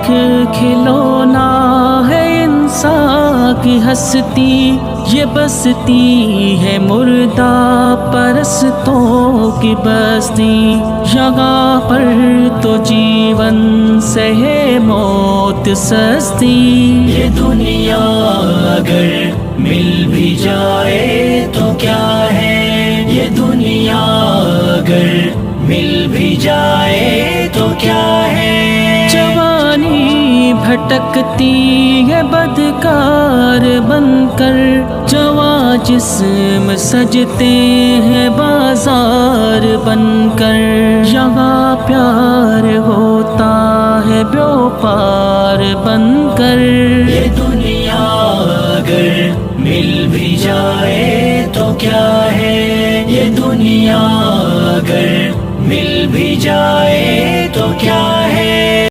ایک کھلونا ہے انسان کی ہستی، یہ بستی ہے مردہ پرستوں کی بستی، یہاں پر تو جیون سے ہے موت سستی۔ یہ دنیا اگر مل بھی جائے تو کیا ہے، یہ دنیا اگر مل بھی جائے تو کیا ہے۔ جوانی بھٹکتی ہے بدکار بن کر، جواں جسم سجتے ہیں بازار بن کر، یہاں پیار ہوتا ہے بیوپار بن کر۔ یہ دنیا اگر مل بھی جائے تو کیا ہے، یہ دنیا اگر مل بھی جائے تو کیا